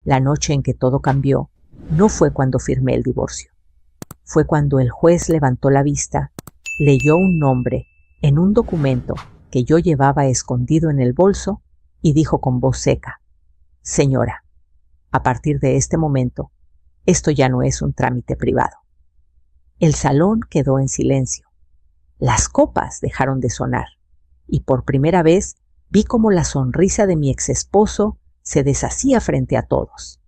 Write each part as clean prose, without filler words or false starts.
La noche en que todo cambió no fue cuando firmé el divorcio. Fue cuando el juez levantó la vista, leyó un nombre en un documento que yo llevaba escondido en el bolso y dijo con voz seca: «Señora, a partir de este momento, esto ya no es un trámite privado». El salón quedó en silencio. Las copas dejaron de sonar y por primera vez vi cómo la sonrisa de mi exesposo se deshacía frente a todos.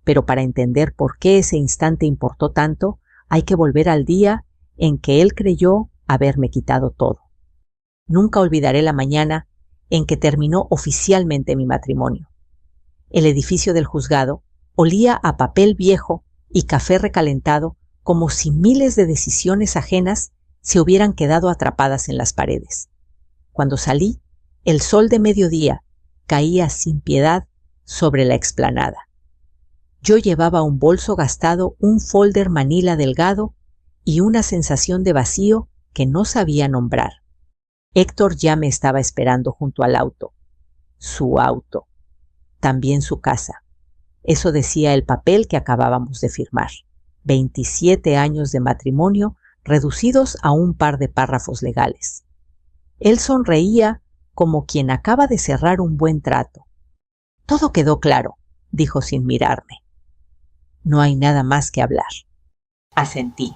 Pero para entender por qué ese instante importó tanto, hay que volver al día en que él creyó haberme quitado todo. Nunca olvidaré la mañana en que terminó oficialmente mi matrimonio. El edificio del juzgado olía a papel viejo y café recalentado, como si miles de decisiones ajenas se hubieran quedado atrapadas en las paredes. Cuando salí, el sol de mediodía caía sin piedad sobre la explanada. Yo llevaba un bolso gastado, un folder manila delgado y una sensación de vacío que no sabía nombrar. Héctor ya me estaba esperando junto al auto. Su auto. También su casa. Eso decía el papel que acabábamos de firmar. 27 años de matrimonio reducidos a un par de párrafos legales. Él sonreía como quien acaba de cerrar un buen trato. «Todo quedó claro», dijo sin mirarme. «No hay nada más que hablar». Asentí,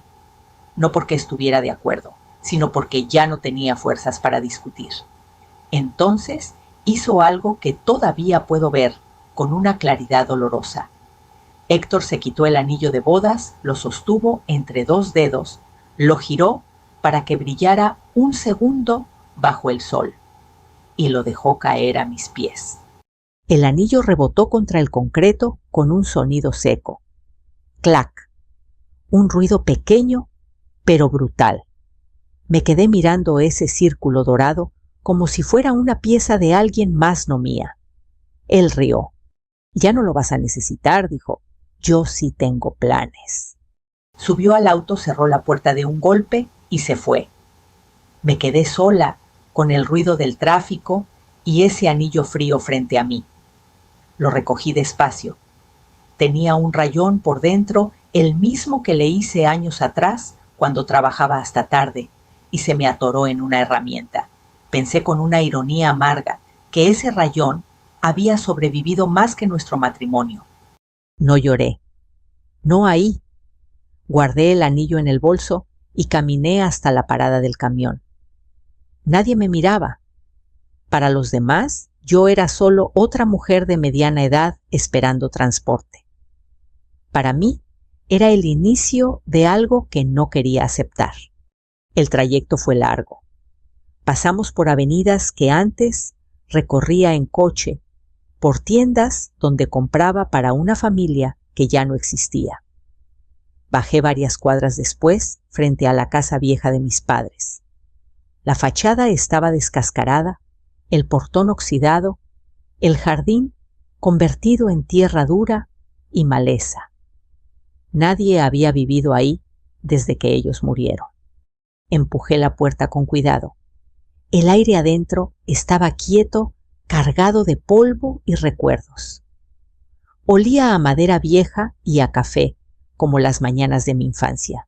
no porque estuviera de acuerdo, sino porque ya no tenía fuerzas para discutir. Entonces hizo algo que todavía puedo ver con una claridad dolorosa. Héctor se quitó el anillo de bodas, lo sostuvo entre dos dedos, lo giró para que brillara un segundo bajo el sol y lo dejó caer a mis pies. El anillo rebotó contra el concreto con un sonido seco. ¡Clac! Un ruido pequeño pero brutal. Me quedé mirando ese círculo dorado como si fuera una pieza de alguien más, no mía. Él rió. «Ya no lo vas a necesitar», dijo. «Yo sí tengo planes». Subió al auto, cerró la puerta de un golpe y se fue. Me quedé sola con el ruido del tráfico y ese anillo frío frente a mí. Lo recogí despacio. Tenía un rayón por dentro, el mismo que le hice años atrás cuando trabajaba hasta tarde, y se me atoró en una herramienta. Pensé con una ironía amarga que ese rayón había sobrevivido más que nuestro matrimonio. No lloré. No ahí. Guardé el anillo en el bolso y caminé hasta la parada del camión. Nadie me miraba. Para los demás, yo era solo otra mujer de mediana edad esperando transporte. Para mí, era el inicio de algo que no quería aceptar. El trayecto fue largo. Pasamos por avenidas que antes recorría en coche, por tiendas donde compraba para una familia que ya no existía. Bajé varias cuadras después frente a la casa vieja de mis padres. La fachada estaba descascarada, el portón oxidado, el jardín convertido en tierra dura y maleza. Nadie había vivido ahí desde que ellos murieron. Empujé la puerta con cuidado. El aire adentro estaba quieto, cargado de polvo y recuerdos. Olía a madera vieja y a café, como las mañanas de mi infancia.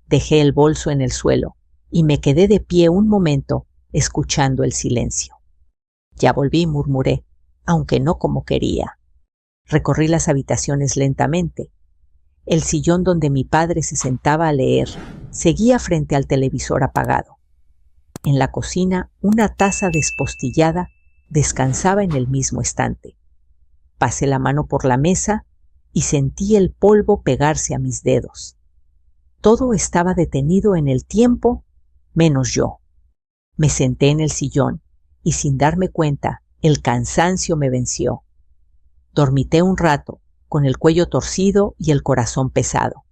Dejé el bolso en el suelo y me quedé de pie un momento escuchando el silencio. «Ya volví», murmuré, aunque no como quería. Recorrí las habitaciones lentamente. El sillón donde mi padre se sentaba a leer seguía frente al televisor apagado. En la cocina, una taza despostillada descansaba en el mismo estante. Pasé la mano por la mesa y sentí el polvo pegarse a mis dedos. Todo estaba detenido en el tiempo, menos yo. Me senté en el sillón y sin darme cuenta, el cansancio me venció. Dormité un rato, con el cuello torcido y el corazón pesado.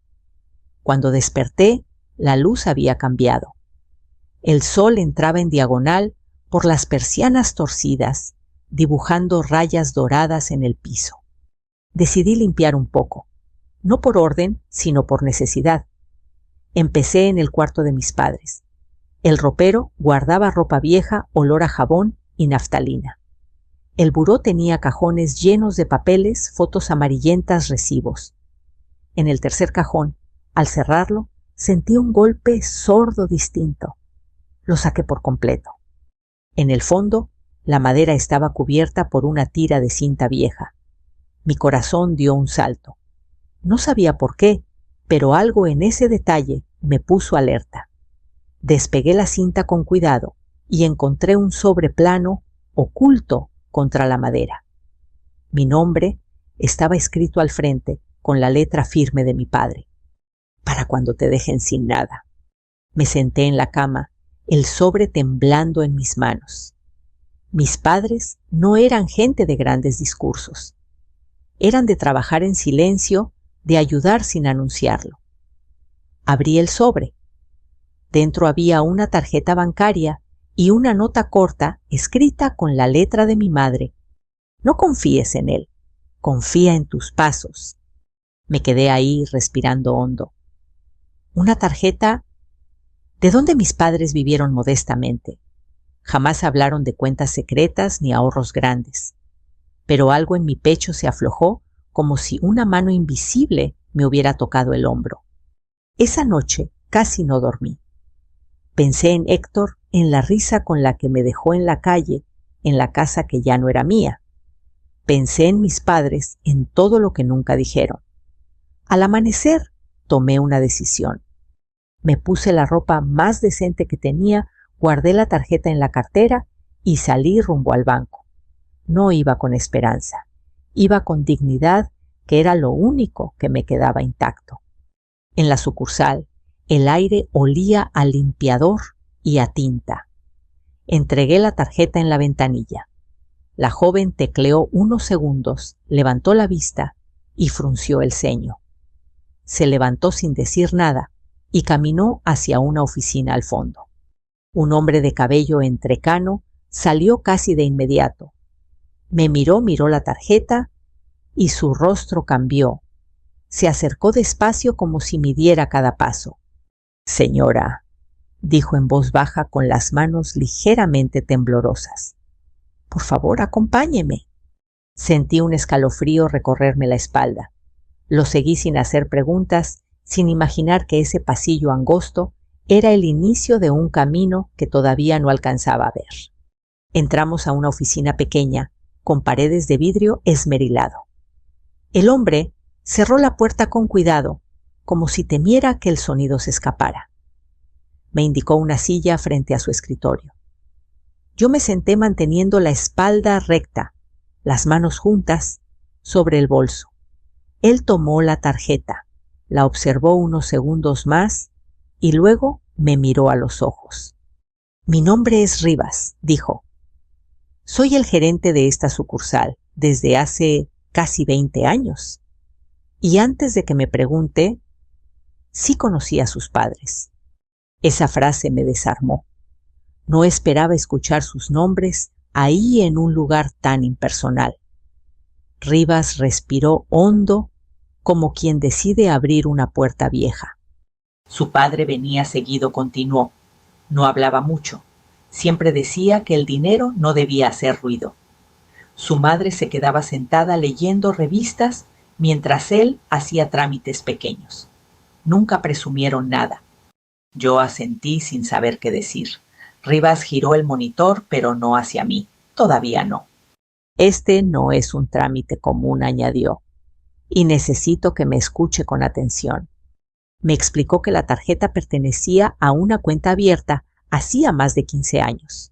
Cuando desperté, la luz había cambiado. El sol entraba en diagonal por las persianas torcidas, dibujando rayas doradas en el piso. Decidí limpiar un poco, no por orden, sino por necesidad. Empecé en el cuarto de mis padres. El ropero guardaba ropa vieja, olor a jabón y naftalina. El buró tenía cajones llenos de papeles, fotos amarillentas, recibos. En el tercer cajón, al cerrarlo, sentí un golpe sordo distinto. Lo saqué por completo. En el fondo, la madera estaba cubierta por una tira de cinta vieja. Mi corazón dio un salto. No sabía por qué, pero algo en ese detalle me puso alerta. Despegué la cinta con cuidado y encontré un sobre plano oculto contra la madera. Mi nombre estaba escrito al frente con la letra firme de mi padre. Para cuando te dejen sin nada. Me senté en la cama, el sobre temblando en mis manos. Mis padres no eran gente de grandes discursos. Eran de trabajar en silencio, de ayudar sin anunciarlo. Abrí el sobre. Dentro había una tarjeta bancaria y una nota corta escrita con la letra de mi madre. No confíes en él, confía en tus pasos. Me quedé ahí respirando hondo. Una tarjeta de donde mis padres vivieron modestamente. Jamás hablaron de cuentas secretas ni ahorros grandes. Pero algo en mi pecho se aflojó como si una mano invisible me hubiera tocado el hombro. Esa noche casi no dormí. Pensé en Héctor, en la risa con la que me dejó en la calle, en la casa que ya no era mía. Pensé en mis padres, en todo lo que nunca dijeron. Al amanecer, tomé una decisión. Me puse la ropa más decente que tenía, guardé la tarjeta en la cartera y salí rumbo al banco. No iba con esperanza, iba con dignidad, que era lo único que me quedaba intacto. En la sucursal, el aire olía a limpiador y a tinta. Entregué la tarjeta en la ventanilla. La joven tecleó unos segundos, levantó la vista y frunció el ceño. Se levantó sin decir nada y caminó hacia una oficina al fondo. Un hombre de cabello entrecano salió casi de inmediato. Me miró la tarjeta y su rostro cambió. Se acercó despacio como si midiera cada paso. «Señora», dijo en voz baja con las manos ligeramente temblorosas. «Por favor, acompáñeme». Sentí un escalofrío recorrerme la espalda. Lo seguí sin hacer preguntas, sin imaginar que ese pasillo angosto era el inicio de un camino que todavía no alcanzaba a ver. Entramos a una oficina pequeña, con paredes de vidrio esmerilado. El hombre cerró la puerta con cuidado, como si temiera que el sonido se escapara. Me indicó una silla frente a su escritorio. Yo me senté manteniendo la espalda recta, las manos juntas, sobre el bolso. Él tomó la tarjeta, la observó unos segundos más y luego me miró a los ojos. «Mi nombre es Rivas», dijo. «Soy el gerente de esta sucursal desde hace casi 20 años. Y antes de que me pregunte, sí conocí a sus padres». Esa frase me desarmó. No esperaba escuchar sus nombres ahí en un lugar tan impersonal. Rivas respiró hondo, como quien decide abrir una puerta vieja. «Su padre venía seguido», continuó. «No hablaba mucho. Siempre decía que el dinero no debía hacer ruido. Su madre se quedaba sentada leyendo revistas mientras él hacía trámites pequeños. Nunca presumieron nada». Yo asentí sin saber qué decir. Rivas giró el monitor, pero no hacia mí. Todavía no. «Este no es un trámite común», añadió, «y necesito que me escuche con atención». Me explicó que la tarjeta pertenecía a una cuenta abierta hacía más de 15 años.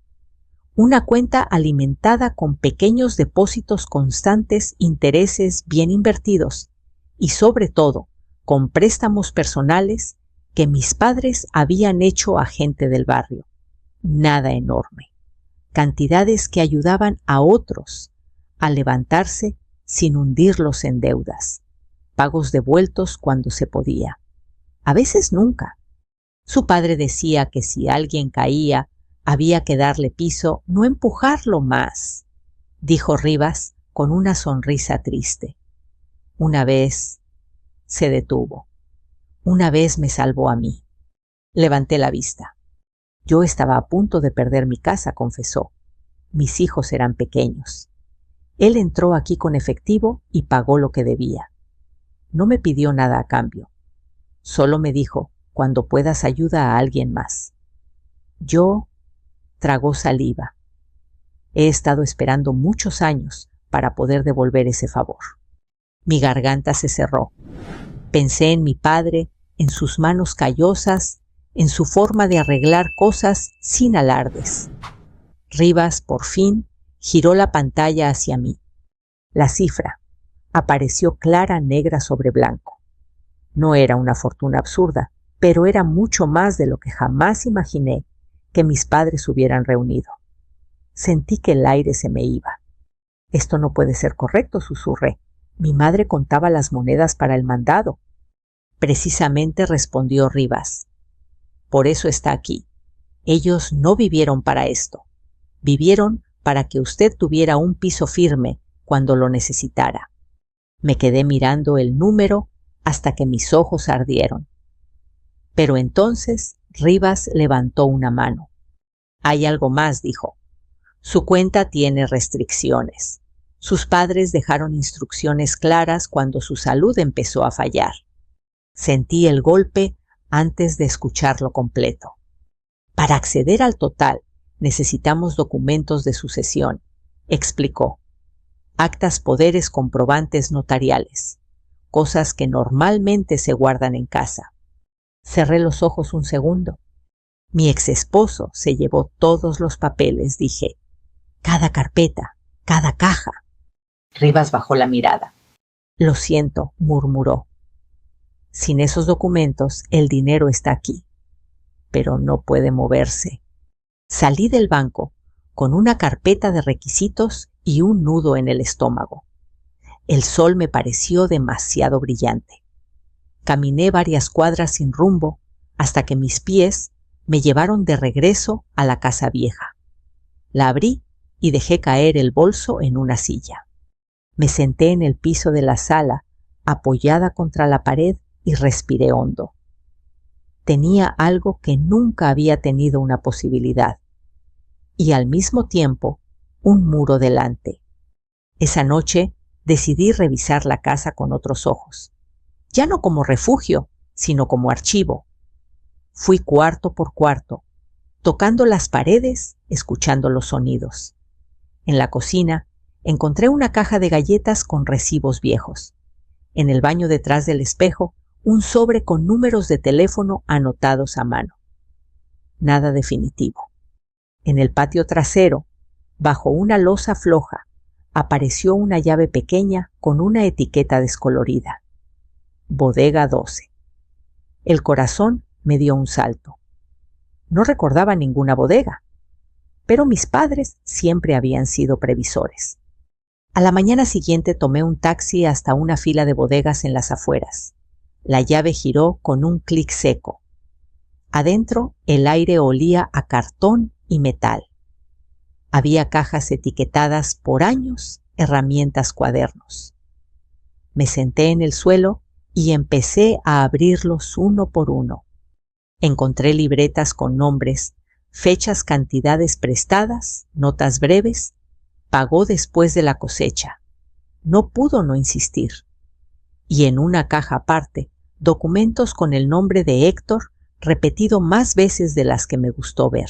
Una cuenta alimentada con pequeños depósitos constantes, intereses bien invertidos y, sobre todo, con préstamos personales que mis padres habían hecho a gente del barrio. Nada enorme. Cantidades que ayudaban a otros a levantarse sin hundirlos en deudas. Pagos devueltos cuando se podía. A veces nunca. Su padre decía que si alguien caía, había que darle piso, no empujarlo más, dijo Rivas con una sonrisa triste. Una vez se detuvo. Una vez me salvó a mí. Levanté la vista. Yo estaba a punto de perder mi casa, confesó. Mis hijos eran pequeños. Él entró aquí con efectivo y pagó lo que debía. No me pidió nada a cambio. Solo me dijo, cuando puedas ayuda a alguien más. Yo tragó saliva. He estado esperando muchos años para poder devolver ese favor. Mi garganta se cerró. Pensé en mi padre, en sus manos callosas, en su forma de arreglar cosas sin alardes. Rivas, por fin, giró la pantalla hacia mí. La cifra apareció clara negra sobre blanco. No era una fortuna absurda, pero era mucho más de lo que jamás imaginé que mis padres hubieran reunido. Sentí que el aire se me iba. Esto no puede ser correcto, susurré. Mi madre contaba las monedas para el mandado. Precisamente, respondió Rivas. Por eso está aquí. Ellos no vivieron para esto. Vivieron para que usted tuviera un piso firme cuando lo necesitara. Me quedé mirando el número hasta que mis ojos ardieron. Pero entonces Rivas levantó una mano. Hay algo más, dijo. Su cuenta tiene restricciones. Sus padres dejaron instrucciones claras cuando su salud empezó a fallar. Sentí el golpe antes de escucharlo completo. Para acceder al total, necesitamos documentos de sucesión, explicó. Actas, poderes, comprobantes notariales, cosas que normalmente se guardan en casa. Cerré los ojos un segundo. Mi exesposo se llevó todos los papeles, dije. Cada carpeta, cada caja. Rivas bajó la mirada. Lo siento, murmuró. Sin esos documentos, el dinero está aquí, pero no puede moverse. Salí del banco con una carpeta de requisitos y un nudo en el estómago. El sol me pareció demasiado brillante. Caminé varias cuadras sin rumbo hasta que mis pies me llevaron de regreso a la casa vieja. La abrí y dejé caer el bolso en una silla. Me senté en el piso de la sala, apoyada contra la pared, y respiré hondo. Tenía algo que nunca había tenido una posibilidad, y al mismo tiempo un muro delante. Esa noche decidí revisar la casa con otros ojos, ya no como refugio, sino como archivo. Fui cuarto por cuarto, tocando las paredes, escuchando los sonidos. En la cocina encontré una caja de galletas con recibos viejos. En el baño detrás del espejo, un sobre con números de teléfono anotados a mano. Nada definitivo. En el patio trasero, bajo una losa floja, apareció una llave pequeña con una etiqueta descolorida. Bodega 12. El corazón me dio un salto. No recordaba ninguna bodega, pero mis padres siempre habían sido previsores. A la mañana siguiente tomé un taxi hasta una fila de bodegas en las afueras. La llave giró con un clic seco. Adentro, el aire olía a cartón y metal. Había cajas etiquetadas por años, herramientas, cuadernos. Me senté en el suelo y empecé a abrirlos uno por uno. Encontré libretas con nombres, fechas, cantidades prestadas, notas breves. Pagó después de la cosecha. No pudo no insistir. Y en una caja aparte, documentos con el nombre de Héctor repetido más veces de las que me gustó ver.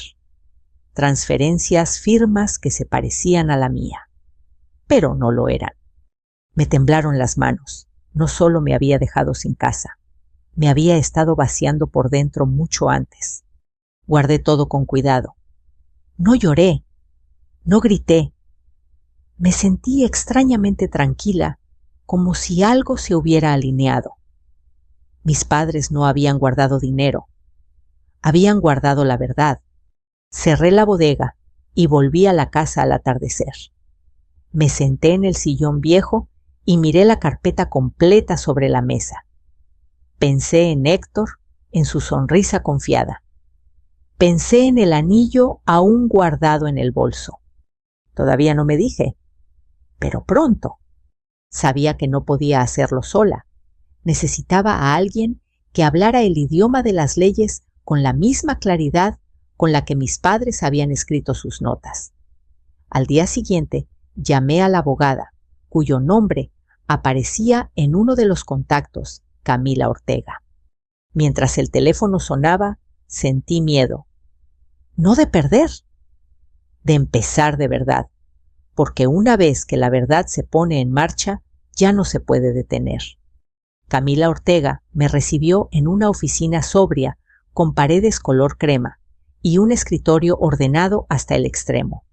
Transferencias, firmas que se parecían a la mía, pero no lo eran. Me temblaron las manos. No solo me había dejado sin casa, me había estado vaciando por dentro mucho antes. Guardé todo con cuidado. No lloré, no grité. Me sentí extrañamente tranquila, como si algo se hubiera alineado. Mis padres no habían guardado dinero, habían guardado la verdad. Cerré la bodega y volví a la casa al atardecer. Me senté en el sillón viejo y miré la carpeta completa sobre la mesa. Pensé en Héctor, en su sonrisa confiada. Pensé en el anillo aún guardado en el bolso. Todavía no me dije, pero pronto. Sabía que no podía hacerlo sola. Necesitaba a alguien que hablara el idioma de las leyes con la misma claridad con la que mis padres habían escrito sus notas. Al día siguiente llamé a la abogada, cuyo nombre aparecía en uno de los contactos, Camila Ortega. Mientras el teléfono sonaba, sentí miedo. No de perder, de empezar de verdad, porque una vez que la verdad se pone en marcha, ya no se puede detener. Camila Ortega me recibió en una oficina sobria, con paredes color crema y un escritorio ordenado hasta el extremo.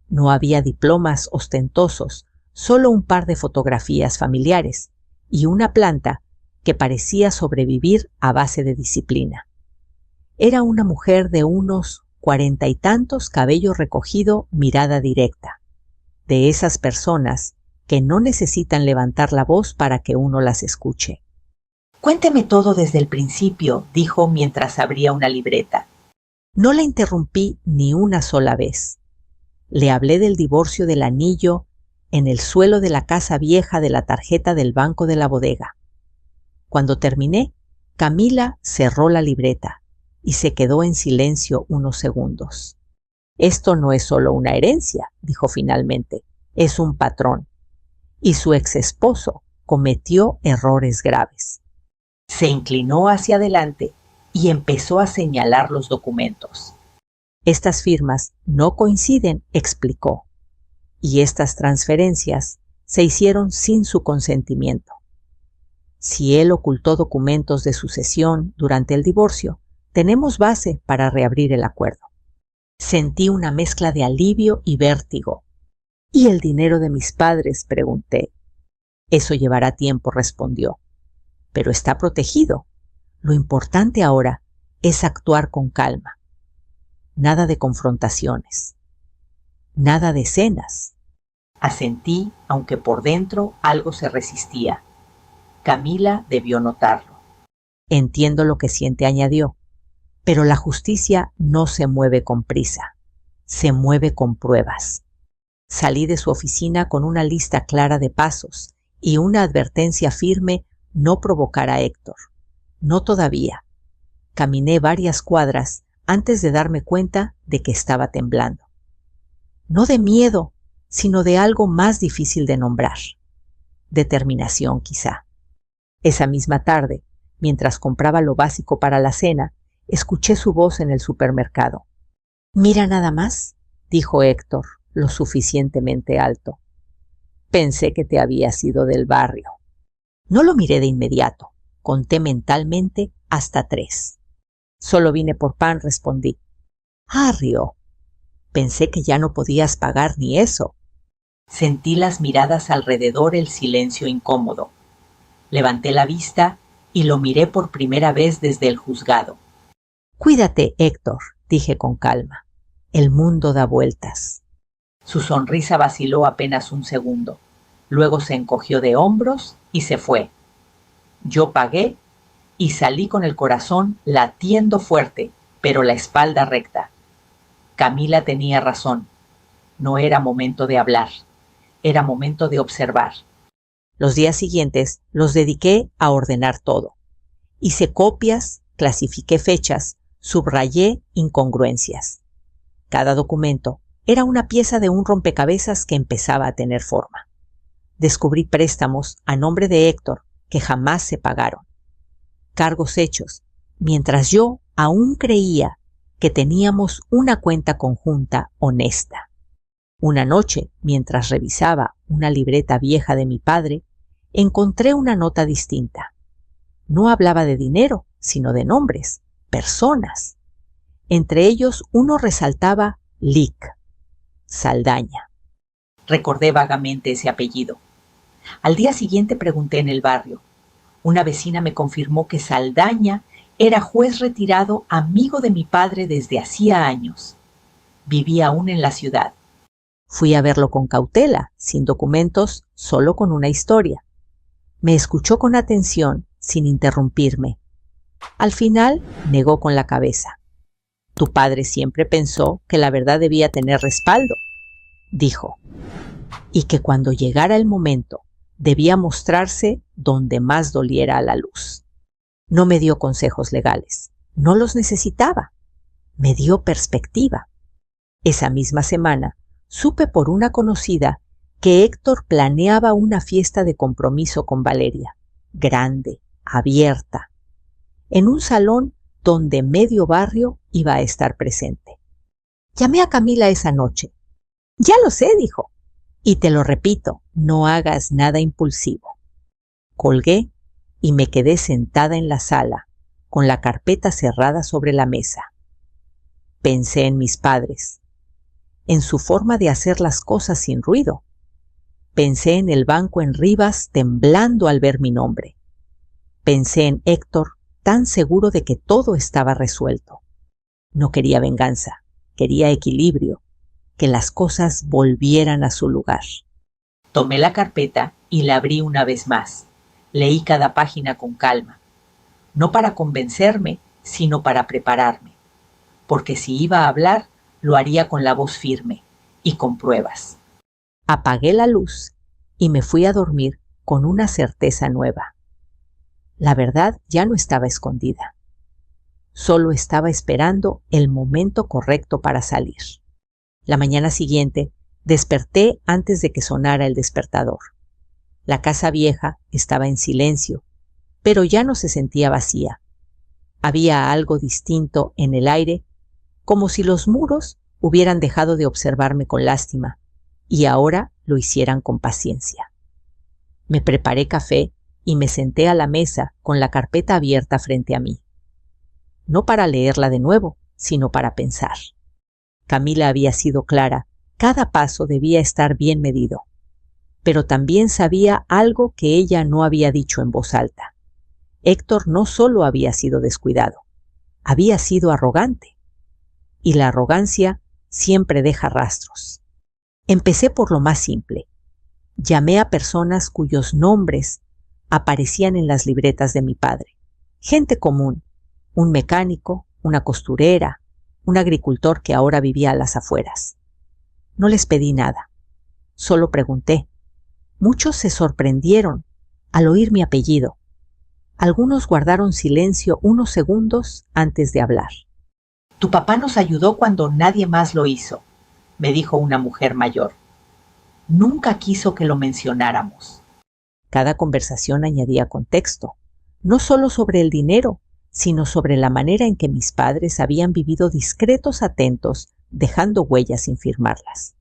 No había diplomas ostentosos, solo un par de fotografías familiares y una planta que parecía sobrevivir a base de disciplina. Era una mujer de unos 40 y tantos, cabello recogido, mirada directa. De esas personas que no necesitan levantar la voz para que uno las escuche. «Cuénteme todo desde el principio», dijo mientras abría una libreta. No la interrumpí ni una sola vez. Le hablé del divorcio del anillo en el suelo de la casa vieja, de la tarjeta del banco de la bodega. Cuando terminé, Camila cerró la libreta y se quedó en silencio unos segundos. «Esto no es solo una herencia», dijo finalmente, «es un patrón. Y su ex esposo cometió errores graves». Se inclinó hacia adelante y empezó a señalar los documentos. «Estas firmas no coinciden», explicó, «y estas transferencias se hicieron sin su consentimiento. Si él ocultó documentos de sucesión durante el divorcio, tenemos base para reabrir el acuerdo». Sentí una mezcla de alivio y vértigo. «¿Y el dinero de mis padres?», pregunté. «Eso llevará tiempo», respondió. «Pero está protegido. Lo importante ahora es actuar con calma. Nada de confrontaciones. Nada de escenas». Asentí, aunque por dentro algo se resistía. Camila debió notarlo. «Entiendo lo que siente», añadió, «pero la justicia no se mueve con prisa. Se mueve con pruebas». Salí de su oficina con una lista clara de pasos y una advertencia firme: no provocar a Héctor. No todavía. Caminé varias cuadras antes de darme cuenta de que estaba temblando. No de miedo, sino de algo más difícil de nombrar. Determinación, quizá. Esa misma tarde, mientras compraba lo básico para la cena, escuché su voz en el supermercado. «Mira nada más», dijo Héctor, lo suficientemente alto. «Pensé que te habías ido del barrio». No lo miré de inmediato. Conté mentalmente hasta 3. «Solo vine por pan», respondí. «Ah», rió. «Pensé que ya no podías pagar ni eso». Sentí las miradas alrededor, el silencio incómodo. Levanté la vista y lo miré por primera vez desde el juzgado. «Cuídate, Héctor», dije con calma. «El mundo da vueltas». Su sonrisa vaciló apenas un segundo. Luego se encogió de hombros y se fue. Yo pagué y salí con el corazón latiendo fuerte, pero la espalda recta. Camila tenía razón. No era momento de hablar. Era momento de observar. Los días siguientes los dediqué a ordenar todo. Hice copias, clasifiqué fechas, subrayé incongruencias. Cada documento era una pieza de un rompecabezas que empezaba a tener forma. Descubrí préstamos a nombre de Héctor que jamás se pagaron. Cargos hechos, mientras yo aún creía que teníamos una cuenta conjunta honesta. Una noche, mientras revisaba una libreta vieja de mi padre, encontré una nota distinta. No hablaba de dinero, sino de nombres, personas. Entre ellos uno resaltaba Lic, Saldaña. Recordé vagamente ese apellido. Al día siguiente pregunté en el barrio. Una vecina me confirmó que Saldaña era juez retirado, amigo de mi padre desde hacía años. Vivía aún en la ciudad. Fui a verlo con cautela, sin documentos, solo con una historia. Me escuchó con atención, sin interrumpirme. Al final, negó con la cabeza. «Tu padre siempre pensó que la verdad debía tener respaldo», dijo, «y que cuando llegara el momento debía mostrarse donde más doliera a la luz. No me dio consejos legales, no los necesitaba, me dio perspectiva. Esa misma semana supe por una conocida que Héctor planeaba una fiesta de compromiso con Valeria, grande, abierta, en un salón donde medio barrio iba a estar presente. Llamé a Camila esa noche. Ya lo sé, dijo. Y te lo repito, no hagas nada impulsivo. Colgué y me quedé sentada en la sala, con la carpeta cerrada sobre la mesa. Pensé en mis padres, en su forma de hacer las cosas sin ruido. Pensé en el banco en Rivas temblando al ver mi nombre. Pensé en Héctor tan seguro de que todo estaba resuelto. No quería venganza, quería equilibrio, que las cosas volvieran a su lugar. Tomé la carpeta y la abrí una vez más. Leí cada página con calma, no para convencerme, sino para prepararme, porque si iba a hablar, lo haría con la voz firme y con pruebas. Apagué la luz y me fui a dormir con una certeza nueva. La verdad ya no estaba escondida. Solo estaba esperando el momento correcto para salir. La mañana siguiente desperté antes de que sonara el despertador. La casa vieja estaba en silencio, pero ya no se sentía vacía. Había algo distinto en el aire, como si los muros hubieran dejado de observarme con lástima y ahora lo hicieran con paciencia. Me preparé café y me senté a la mesa con la carpeta abierta frente a mí. No para leerla de nuevo, sino para pensar. Camila había sido clara, cada paso debía estar bien medido. Pero también sabía algo que ella no había dicho en voz alta. Héctor no solo había sido descuidado, había sido arrogante. Y la arrogancia siempre deja rastros. Empecé por lo más simple. Llamé a personas cuyos nombres aparecían en las libretas de mi padre. Gente común, un mecánico, una costurera, un agricultor que ahora vivía a las afueras. No les pedí nada, solo pregunté. Muchos se sorprendieron al oír mi apellido. Algunos guardaron silencio unos segundos antes de hablar. Tu papá nos ayudó cuando nadie más lo hizo, me dijo una mujer mayor. Nunca quiso que lo mencionáramos. Cada conversación añadía contexto, no solo sobre el dinero, sino sobre la manera en que mis padres habían vivido discretos, atentos, dejando huellas sin firmarlas.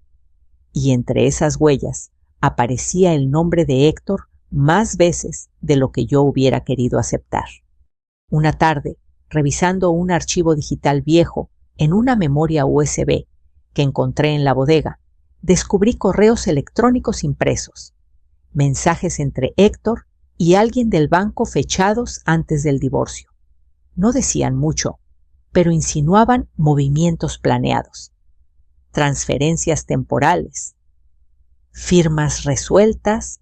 Y entre esas huellas aparecía el nombre de Héctor más veces de lo que yo hubiera querido aceptar. Una tarde, revisando un archivo digital viejo en una memoria USB que encontré en la bodega, descubrí correos electrónicos impresos, mensajes entre Héctor y alguien del banco fechados antes del divorcio. No decían mucho, pero insinuaban movimientos planeados, transferencias temporales, firmas resueltas.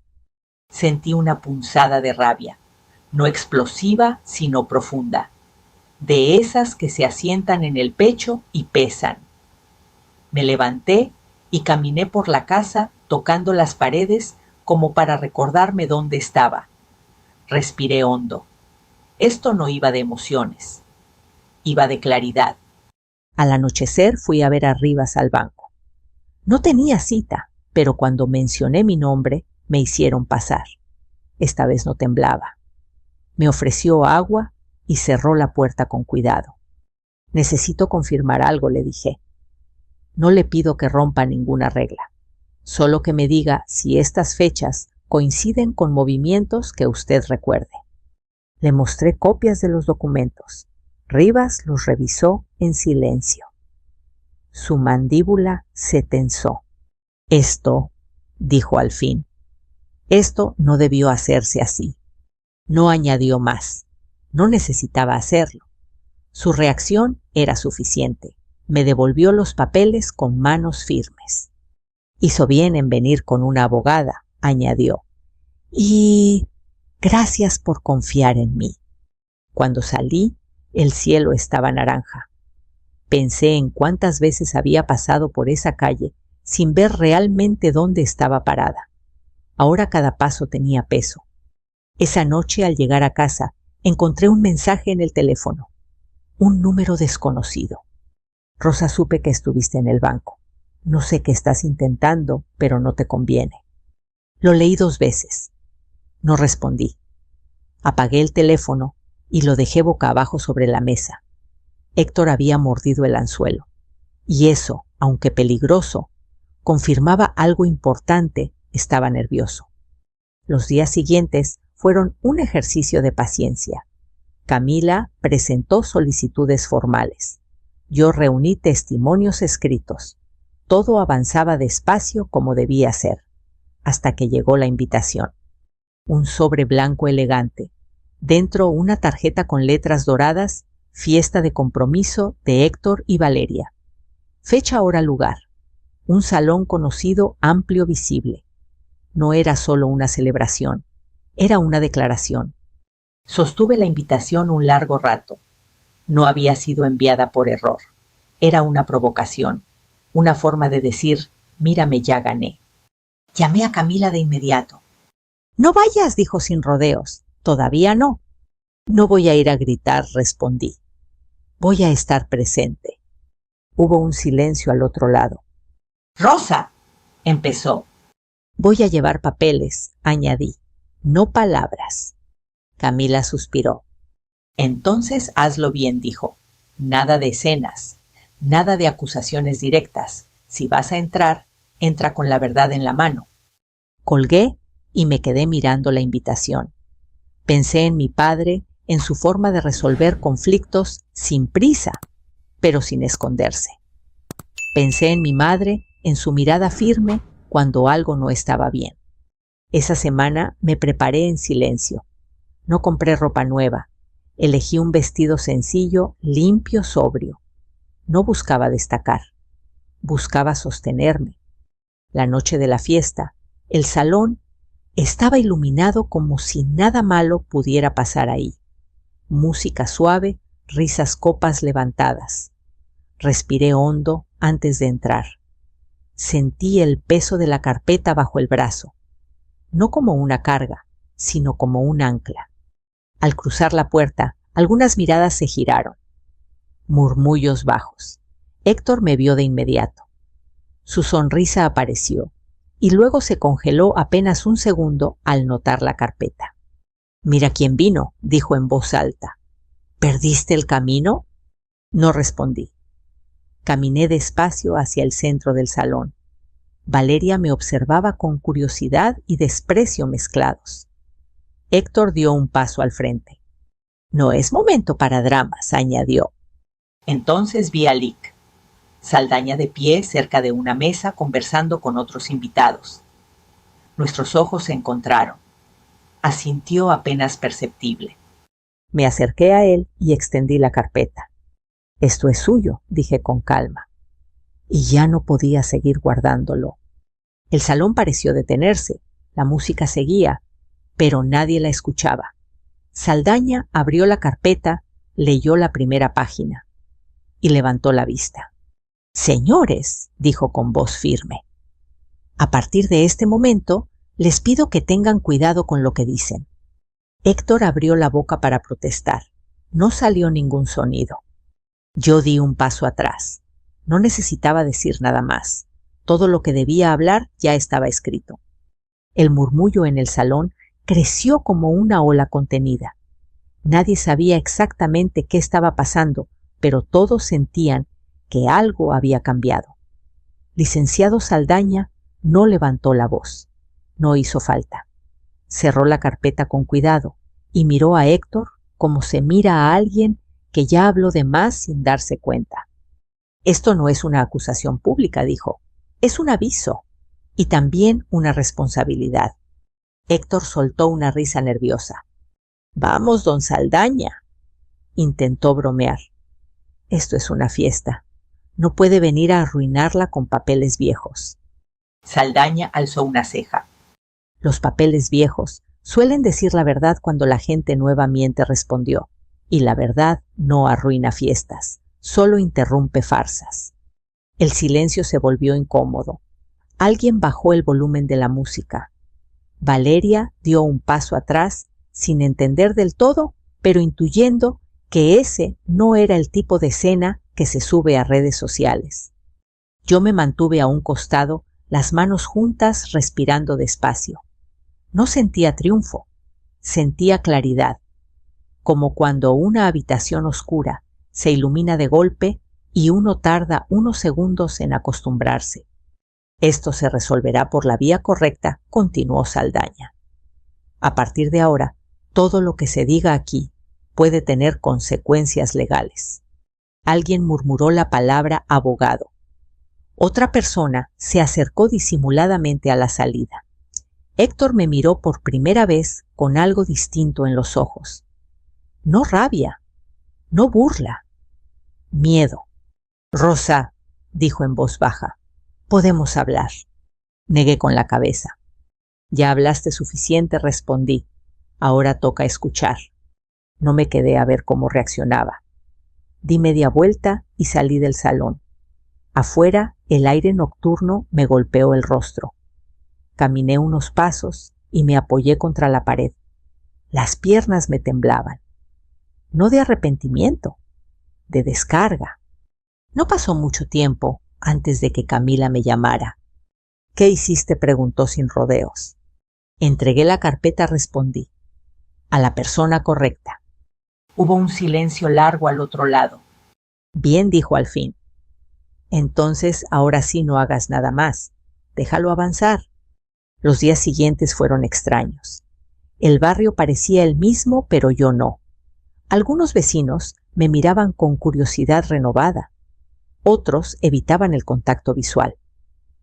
Sentí una punzada de rabia, no explosiva, sino profunda, de esas que se asientan en el pecho y pesan. Me levanté y caminé por la casa tocando las paredes como para recordarme dónde estaba. Respiré hondo. Esto no iba de emociones, iba de claridad. Al anochecer fui a ver a Rivas al banco. No tenía cita, pero cuando mencioné mi nombre me hicieron pasar. Esta vez no temblaba. Me ofreció agua y cerró la puerta con cuidado. Necesito confirmar algo, le dije. No le pido que rompa ninguna regla, solo que me diga si estas fechas coinciden con movimientos que usted recuerde. Le mostré copias de los documentos. Rivas los revisó en silencio. Su mandíbula se tensó. Esto, dijo al fin, esto no debió hacerse así. No añadió más. No necesitaba hacerlo. Su reacción era suficiente. Me devolvió los papeles con manos firmes. Hizo bien en venir con una abogada, añadió. Y gracias por confiar en mí. Cuando salí, el cielo estaba naranja. Pensé en cuántas veces había pasado por esa calle sin ver realmente dónde estaba parada. Ahora cada paso tenía peso. Esa noche, al llegar a casa, encontré un mensaje en el teléfono. Un número desconocido. Rosa, supe que estuviste en el banco. No sé qué estás intentando, pero no te conviene. Lo leí 2 veces. No respondí. Apagué el teléfono y lo dejé boca abajo sobre la mesa. Héctor había mordido el anzuelo. Y eso, aunque peligroso, confirmaba algo importante. Estaba nervioso. Los días siguientes fueron un ejercicio de paciencia. Camila presentó solicitudes formales. Yo reuní testimonios escritos. Todo avanzaba despacio como debía ser, hasta que llegó la invitación. Un sobre blanco elegante. Dentro una tarjeta con letras doradas, fiesta de compromiso de Héctor y Valeria. Fecha, hora, lugar. Un salón conocido, amplio, visible. No era solo una celebración, era una declaración. Sostuve la invitación un largo rato. No había sido enviada por error. Era una provocación, una forma de decir, mírame, ya gané. Llamé a Camila de inmediato. No vayas, dijo sin rodeos. Todavía no. No voy a ir a gritar, respondí. Voy a estar presente. Hubo un silencio al otro lado. Rosa, empezó. Voy a llevar papeles, añadí, no palabras. Camila suspiró. Entonces hazlo bien, dijo. Nada de escenas, nada de acusaciones directas. Si vas a entrar, entra con la verdad en la mano. Colgué y me quedé mirando la invitación. Pensé en mi padre, en su forma de resolver conflictos sin prisa, pero sin esconderse. Pensé en mi madre, en su mirada firme cuando algo no estaba bien. Esa semana me preparé en silencio. No compré ropa nueva. Elegí un vestido sencillo, limpio, sobrio. No buscaba destacar. Buscaba sostenerme. La noche de la fiesta, el salón estaba iluminado como si nada malo pudiera pasar ahí. Música suave, risas, copas levantadas. Respiré hondo antes de entrar. Sentí el peso de la carpeta bajo el brazo, no como una carga, sino como un ancla. Al cruzar la puerta, algunas miradas se giraron. Murmullos bajos. Héctor me vio de inmediato. Su sonrisa apareció, y luego se congeló apenas un segundo al notar la carpeta. Mira quién vino, dijo en voz alta. ¿Perdiste el camino? No respondí. Caminé despacio hacia el centro del salón. Valeria me observaba con curiosidad y desprecio mezclados. Héctor dio un paso al frente. No es momento para dramas, añadió. Entonces vi a Lic. Saldaña de pie cerca de una mesa conversando con otros invitados. Nuestros ojos se encontraron. Asintió apenas perceptible. Me acerqué a él y extendí la carpeta. Esto es suyo, dije con calma. Y ya no podía seguir guardándolo. El salón pareció detenerse, la música seguía, pero nadie la escuchaba. Saldaña abrió la carpeta, leyó la primera página y levantó la vista. Señores, dijo con voz firme, a partir de este momento les pido que tengan cuidado con lo que dicen. Héctor abrió la boca para protestar. No salió ningún sonido. Yo di un paso atrás. No necesitaba decir nada más. Todo lo que debía hablar ya estaba escrito. El murmullo en el salón creció como una ola contenida. Nadie sabía exactamente qué estaba pasando, pero todos sentían que algo había cambiado. Licenciado Saldaña no levantó la voz. No hizo falta. Cerró la carpeta con cuidado y miró a Héctor como se mira a alguien que ya habló de más sin darse cuenta. Esto no es una acusación pública, dijo. Es un aviso y también una responsabilidad. Héctor soltó una risa nerviosa. Vamos, don Saldaña. Intentó bromear. Esto es una fiesta. No puede venir a arruinarla con papeles viejos. Saldaña alzó una ceja. Los papeles viejos suelen decir la verdad cuando la gente nueva miente, respondió. Y la verdad no arruina fiestas, solo interrumpe farsas. El silencio se volvió incómodo. Alguien bajó el volumen de la música. Valeria dio un paso atrás, sin entender del todo, pero intuyendo que ese no era el tipo de escena que se sube a redes sociales. Yo me mantuve a un costado, las manos juntas, respirando despacio. No sentía triunfo, sentía claridad, como cuando una habitación oscura se ilumina de golpe y uno tarda unos segundos en acostumbrarse. Esto se resolverá por la vía correcta, continuó Saldaña. A partir de ahora, todo lo que se diga aquí puede tener consecuencias legales. Alguien murmuró la palabra abogado. Otra persona se acercó disimuladamente a la salida. Héctor me miró por primera vez con algo distinto en los ojos. No rabia, no burla, miedo. Rosa, dijo en voz baja, podemos hablar. Negué con la cabeza. Ya hablaste suficiente, respondí. Ahora toca escuchar. No me quedé a ver cómo reaccionaba. Di media vuelta y salí del salón. Afuera, el aire nocturno me golpeó el rostro. Caminé unos pasos y me apoyé contra la pared. Las piernas me temblaban. No de arrepentimiento, de descarga. No pasó mucho tiempo antes de que Camila me llamara. ¿Qué hiciste?, preguntó sin rodeos. Entregué la carpeta, respondí. A la persona correcta. Hubo un silencio largo al otro lado. Bien, dijo al fin. Entonces, ahora sí no hagas nada más. Déjalo avanzar. Los días siguientes fueron extraños. El barrio parecía el mismo, pero yo no. Algunos vecinos me miraban con curiosidad renovada. Otros evitaban el contacto visual.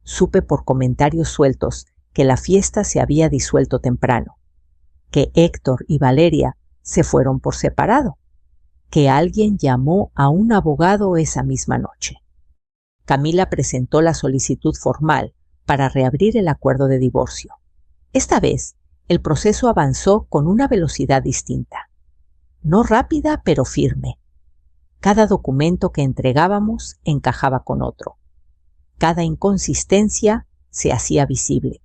Supe por comentarios sueltos que la fiesta se había disuelto temprano, que Héctor y Valeria se fueron por separado, que alguien llamó a un abogado esa misma noche. Camila presentó la solicitud formal para reabrir el acuerdo de divorcio. Esta vez, el proceso avanzó con una velocidad distinta. No rápida, pero firme. Cada documento que entregábamos encajaba con otro. Cada inconsistencia se hacía visible.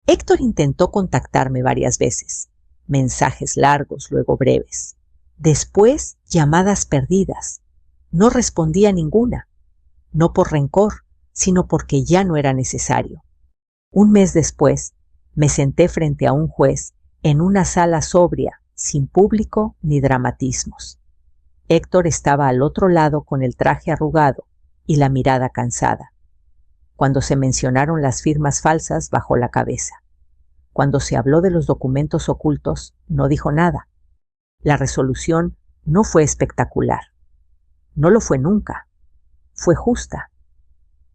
Héctor intentó contactarme varias veces. Mensajes largos, luego breves. Después, llamadas perdidas. No respondía a ninguna. No por rencor, sino porque ya no era necesario. Un mes después, me senté frente a un juez en una sala sobria, sin público ni dramatismos. Héctor estaba al otro lado con el traje arrugado y la mirada cansada. Cuando se mencionaron las firmas falsas, bajó la cabeza. Cuando se habló de los documentos ocultos, no dijo nada. La resolución no fue espectacular. No lo fue nunca. Fue justa.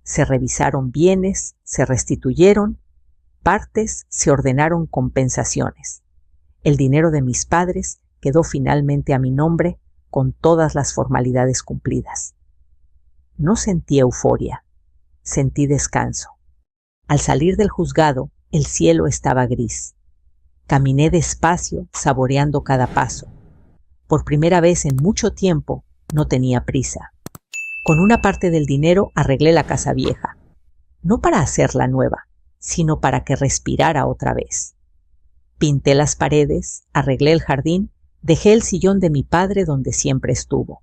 Se revisaron bienes, se restituyeron, partes, se ordenaron compensaciones. El dinero de mis padres quedó finalmente a mi nombre con todas las formalidades cumplidas. No sentí euforia, sentí descanso. Al salir del juzgado, el cielo estaba gris. Caminé despacio, saboreando cada paso. Por primera vez en mucho tiempo, no tenía prisa. Con una parte del dinero arreglé la casa vieja, no para hacerla nueva, sino para que respirara otra vez. Pinté las paredes, arreglé el jardín, dejé el sillón de mi padre donde siempre estuvo.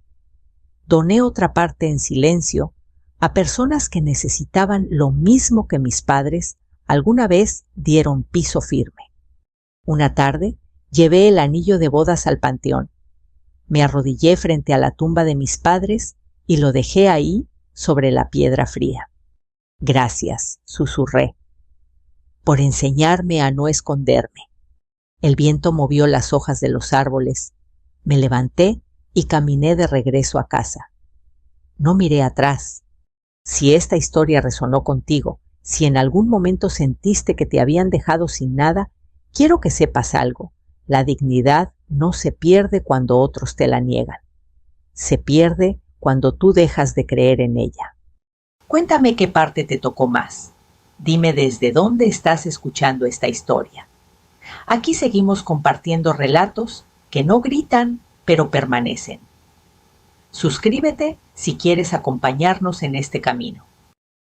Doné otra parte en silencio a personas que necesitaban lo mismo que mis padres alguna vez dieron piso firme. Una tarde llevé el anillo de bodas al panteón. Me arrodillé frente a la tumba de mis padres y lo dejé ahí sobre la piedra fría. Gracias, susurré, por enseñarme a no esconderme. El viento movió las hojas de los árboles. Me levanté y caminé de regreso a casa. No miré atrás. Si esta historia resonó contigo, si en algún momento sentiste que te habían dejado sin nada, quiero que sepas algo. La dignidad no se pierde cuando otros te la niegan. Se pierde cuando tú dejas de creer en ella. Cuéntame qué parte te tocó más. Dime desde dónde estás escuchando esta historia. Aquí seguimos compartiendo relatos que no gritan, pero permanecen. Suscríbete si quieres acompañarnos en este camino.